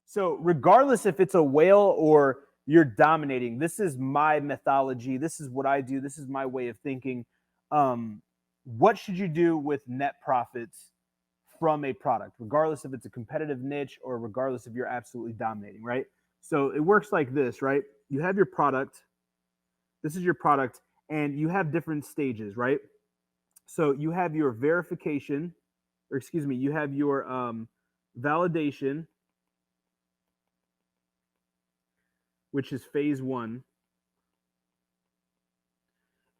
So regardless if it's a whale or you're dominating, this is my methodology. This is what I do. This is my way of thinking. What should you do with net profits from a product, regardless if it's a competitive niche or regardless if you're absolutely dominating, right? So it works like this, right? You have your product. This is your product, and you have different stages, right? So you have your verification, or excuse me, you have your validation, which is phase one.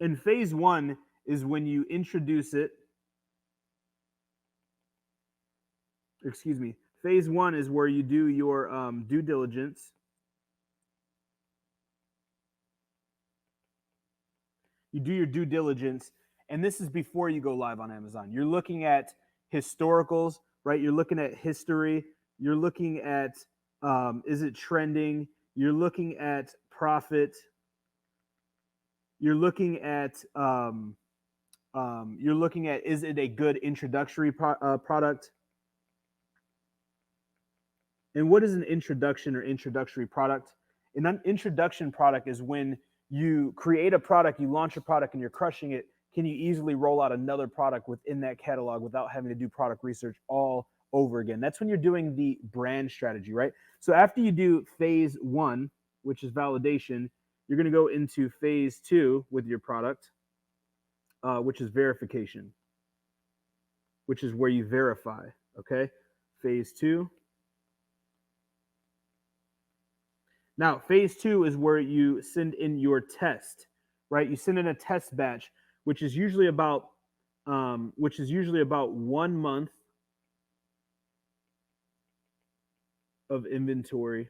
And phase one is when you introduce it. Excuse me. Phase one is where you do your due diligence. You do your due diligence, and this is before you go live on Amazon. You're looking at historicals, right? You're looking at history. You're looking at is it trending? You're looking at profit. You're looking at is it a good introductory product? And what is an introduction or introductory product? An introduction product is when you create a product, you launch a product, and you're crushing it. Can you easily roll out another product within that catalog without having to do product research all over again? That's when you're doing the brand strategy, right? So after you do phase one, which is validation, you're going to go into phase two with your product, which is verification, which is where you verify, okay? Phase two. Now, phase two is where you send in your test, right? You send in a test batch, which is usually about 1 month of inventory,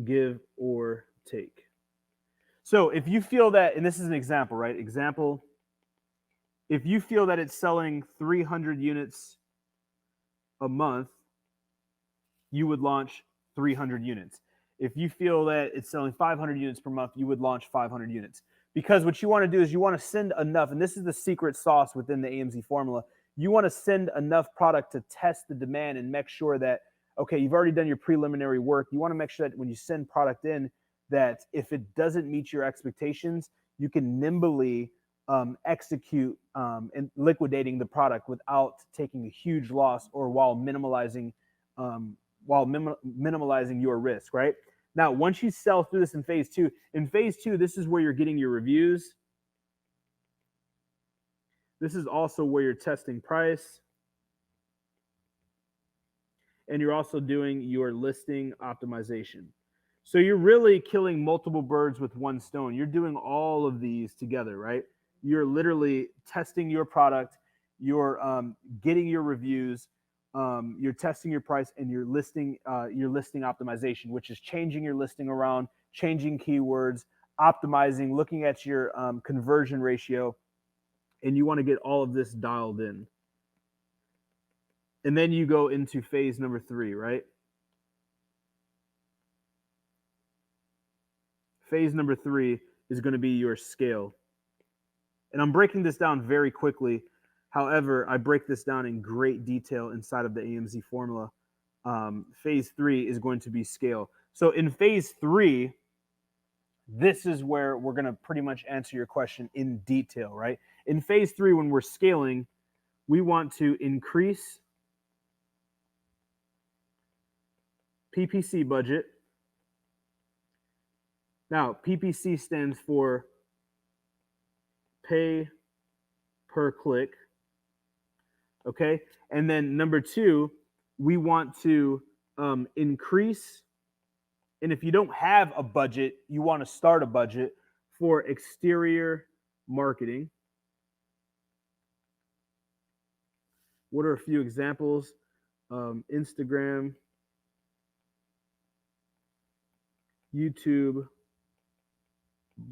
give or take. So if you feel that, and this is an example, right? Example, if you feel that it's selling 300 units a month, you would launch 300 units. If you feel that it's selling 500 units per month, you would launch 500 units. Because what you want to do is you want to send enough, and this is the secret sauce within the AMZ formula. You want to send enough product to test the demand and make sure that, okay, you've already done your preliminary work. You want to make sure that when you send product in, that if it doesn't meet your expectations, you can nimbly execute and liquidating the product without taking a huge loss or while minimalizing your risk, right? Now, once you sell through this in phase two, this is where you're getting your reviews. This is also where you're testing price. And you're also doing your listing optimization. So you're really killing multiple birds with one stone. You're doing all of these together, right? You're literally testing your product, you're getting your reviews, you're testing your price, and you're listing optimization, which is changing your listing around, changing keywords, optimizing, looking at your conversion ratio, and you want to get all of this dialed in. And then you go into phase number 3, right? Phase number 3 is going to be your scale. And I'm breaking this down very quickly. However, I break this down in great detail inside of the AMZ formula. Phase 3 is going to be scale. So in phase 3, this is where we're going to pretty much answer your question in detail, right? In phase 3, when we're scaling, we want to increase PPC budget. Now, PPC stands for pay per click. Okay, and then number 2, we want to increase, and if you don't have a budget, you want to start a budget for exterior marketing. What are a few examples? Instagram, YouTube,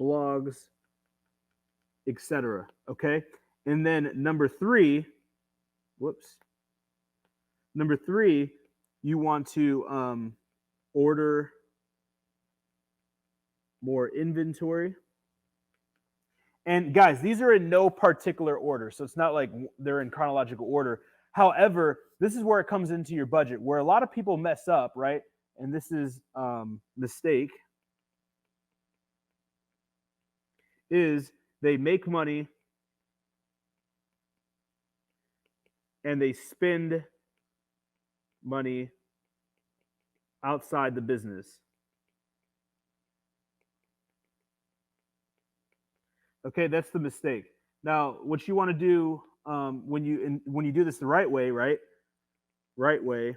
blogs, etc. Okay, and then number 3, you want to order more inventory. And guys, these are in no particular order, so it's not like they're in chronological order. However, This is where it comes into your budget, where a lot of people mess up, right? And this is mistake, is they make money and they spend money outside the business. Okay, that's the mistake. Now, what you want to do when you do this the right way, right? Right way.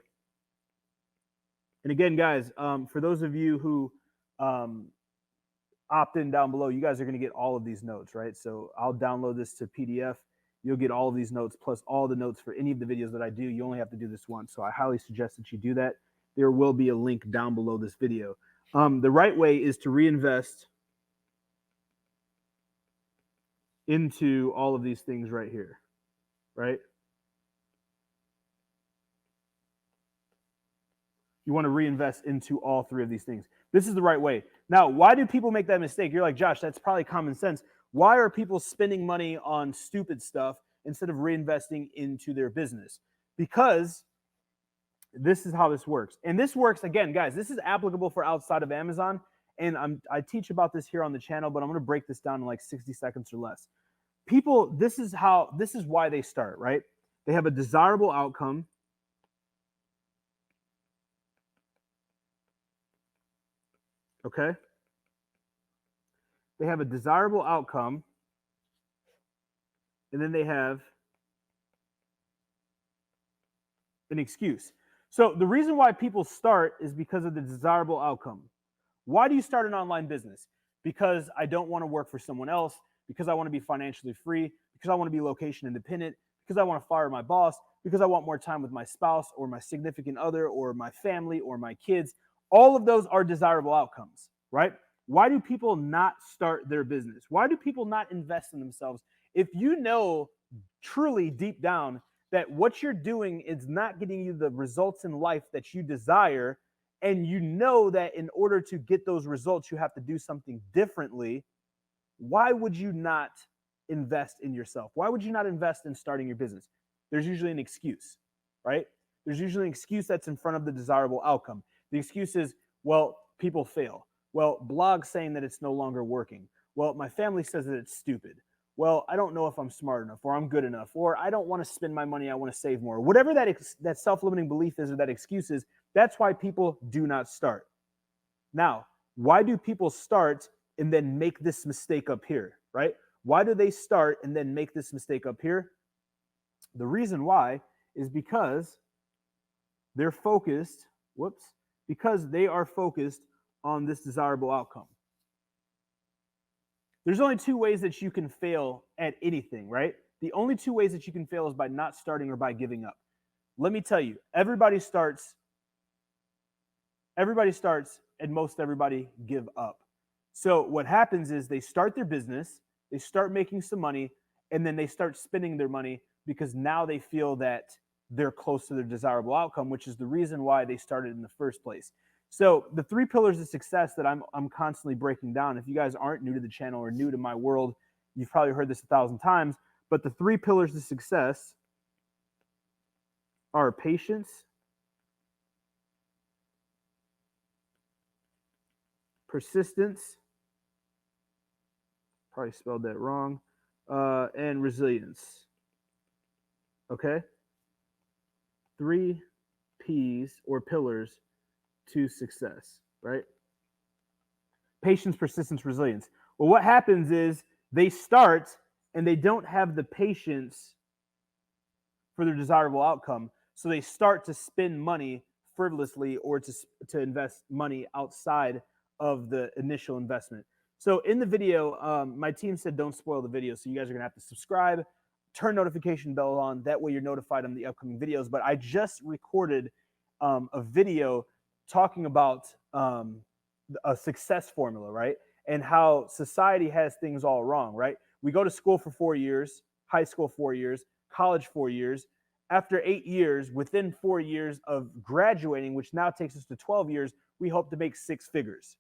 And again, guys, for those of you who opt in down below, you guys are going to get all of these notes, right? So I'll download this to PDF. You'll get all of these notes plus all the notes for any of the videos that I do. You only have to do this once. So I highly suggest that you do that. There will be a link down below this video. The right way is to reinvest into all of these things right here, right? You want to reinvest into all three of these things. This is the right way. Now, why do people make that mistake? You're like, Josh, that's probably common sense. Why are people spending money on stupid stuff instead of reinvesting into their business? Because this is how this works. And this works, again, guys, this is applicable for outside of Amazon. And I teach about this here on the channel, but I'm going to break this down in like 60 seconds or less. People, this is why they start, right? They have a desirable outcome. Okay? They have a desirable outcome, and then they have an excuse. So the reason why people start is because of the desirable outcome. Why do you start an online business? Because I don't want to work for someone else, because I want to be financially free, because I want to be location independent, because I want to fire my boss, because I want more time with my spouse or my significant other or my family or my kids. All of those are desirable outcomes, right? Why do people not start their business? Why do people not invest in themselves? If you know truly deep down that what you're doing is not getting you the results in life that you desire, and you know that in order to get those results, you have to do something differently, why would you not invest in yourself? Why would you not invest in starting your business? There's usually an excuse, right? There's usually an excuse that's in front of the desirable outcome. The excuse is, well, people fail. Well, blogs saying that it's no longer working. Well, my family says that it's stupid. Well, I don't know if I'm smart enough or I'm good enough, or I don't want to spend my money, I want to save more. Whatever that self-limiting belief is or that excuse is, that's why people do not start. Now, why do people start and then make this mistake up here, right? Why do they start and then make this mistake up here? The reason why is because they're focused, because they are focused on this desirable outcome. There's only two ways that you can fail at anything, right? The only two ways that you can fail is by not starting or by giving up. Let me tell you, everybody starts, and most everybody give up. So what happens is they start their business, they start making some money, and then they start spending their money because now they feel that they're close to their desirable outcome, which is the reason why they started in the first place. So the 3 pillars of success that I'm constantly breaking down, if you guys aren't new to the channel or new to my world, you've probably heard this 1,000 times, but the 3 pillars of success are patience, persistence, probably spelled that wrong, and resilience. Okay? 3 P's or pillars to success, right? Patience, persistence, resilience. Well, what happens is they start and they don't have the patience for their desirable outcome. So they start to spend money frivolously or to invest money outside of the initial investment. So in the video, my team said don't spoil the video. So you guys are going to have to subscribe, turn notification bell on. That way you're notified on the upcoming videos. But I just recorded a video talking about a success formula, right? And how society has things all wrong, right? We go to school for 4 years, high school 4 years, college 4 years. After 8 years, within 4 years of graduating, which now takes us to 12 years, we hope to make 6 figures,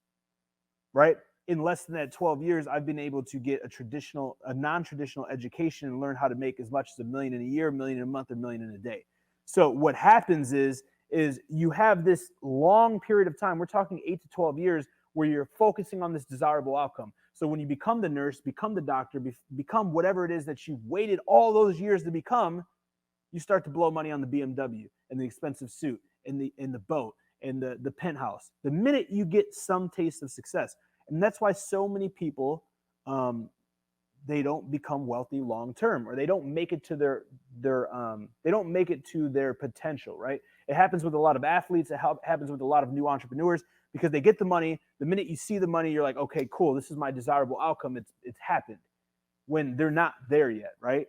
right? In less than that 12 years, I've been able to get a non-traditional education and learn how to make as much as $1 million in a year, $1 million in a month, $1 million in a day. So what happens is you have this long period of time, we're talking 8 to 12 years, where you're focusing on this desirable outcome. So when you become the nurse, become the doctor, become whatever it is that you've waited all those years to become, you start to blow money on the BMW and the expensive suit and the boat and the penthouse. The minute you get some taste of success. And that's why so many people, they don't become wealthy long term, or they don't make it to their potential, right? It happens with a lot of athletes. It happens with a lot of new entrepreneurs, because they get the money. The minute you see the money, you're like, okay, cool, this is my desirable outcome. It's happened, when they're not there yet, right?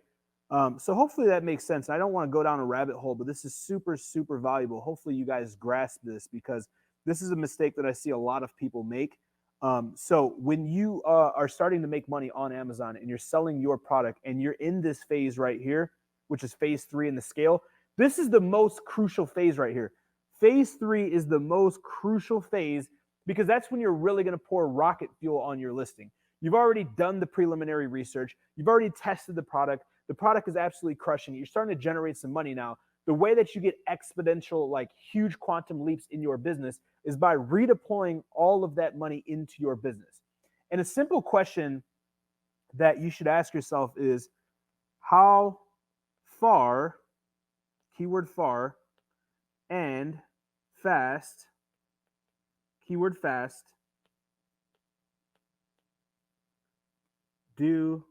So hopefully that makes sense. I don't want to go down a rabbit hole, but this is super, super valuable. Hopefully you guys grasp this, because this is a mistake that I see a lot of people make. So when you are starting to make money on Amazon and you're selling your product and you're in this phase right here, which is phase 3 in the scale, this is the most crucial phase right here. Phase 3 is the most crucial phase, because that's when you're really going to pour rocket fuel on your listing. You've already done the preliminary research. You've already tested the product. The product is absolutely crushing it. You're starting to generate some money now. The way that you get exponential, like huge quantum leaps in your business, is by redeploying all of that money into your business. And a simple question that you should ask yourself is, how far, keyword far, and fast, keyword fast, do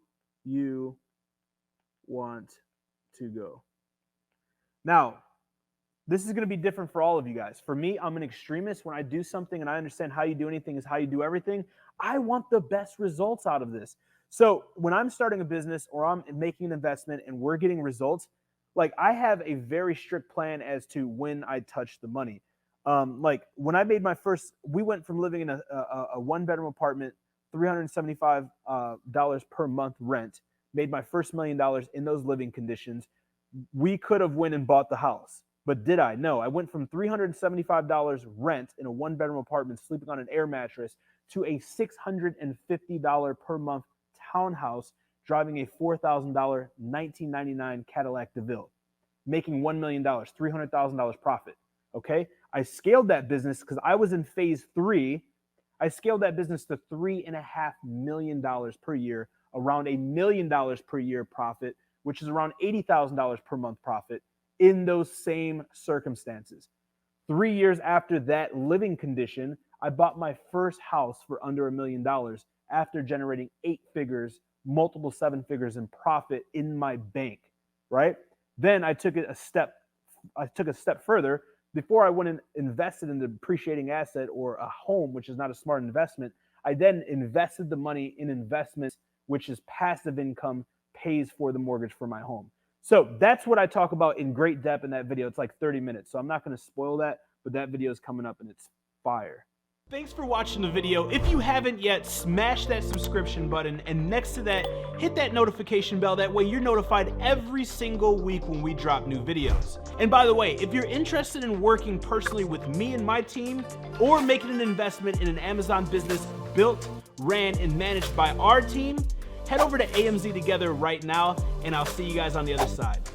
you want to go? Now, this is going to be different for all of you guys. For me, I'm an extremist. When I do something and I understand how you do anything is how you do everything, I want the best results out of this. So when I'm starting a business or I'm making an investment and we're getting results, like, I have a very strict plan as to when I touch the money. Like when I made my first, we went from living in a 1-bedroom apartment, $375 per month rent, made my first $1 million in those living conditions. We could have went and bought the house, but did I? No. I went from $375 rent in a 1-bedroom apartment, sleeping on an air mattress, to a $650 per month townhouse, driving a $4,000 1999 Cadillac DeVille, making $1 million, $300,000 profit. Okay. I scaled that business because I was in phase 3. I scaled that business to $3.5 million per year, around $1 million per year profit, which is around $80,000 per month profit in those same circumstances. 3 years after that living condition, I bought my first house for under $1 million after generating 8 figures, multiple 7 figures in profit in my bank, right? Then I took it a step further. Before I went and invested in the depreciating asset or a home, which is not a smart investment, I then invested the money in investments, which is passive income, pays for the mortgage for my home. So that's what I talk about in great depth in that video. It's like 30 minutes. So I'm not going to spoil that, but that video is coming up and it's fire. Thanks for watching the video. If you haven't yet, smash that subscription button, and next to that, hit that notification bell. That way you're notified every single week when we drop new videos. And by the way, if you're interested in working personally with me and my team, or making an investment in an Amazon business built, ran, and managed by our team, head over to AMZ Together right now, and I'll see you guys on the other side.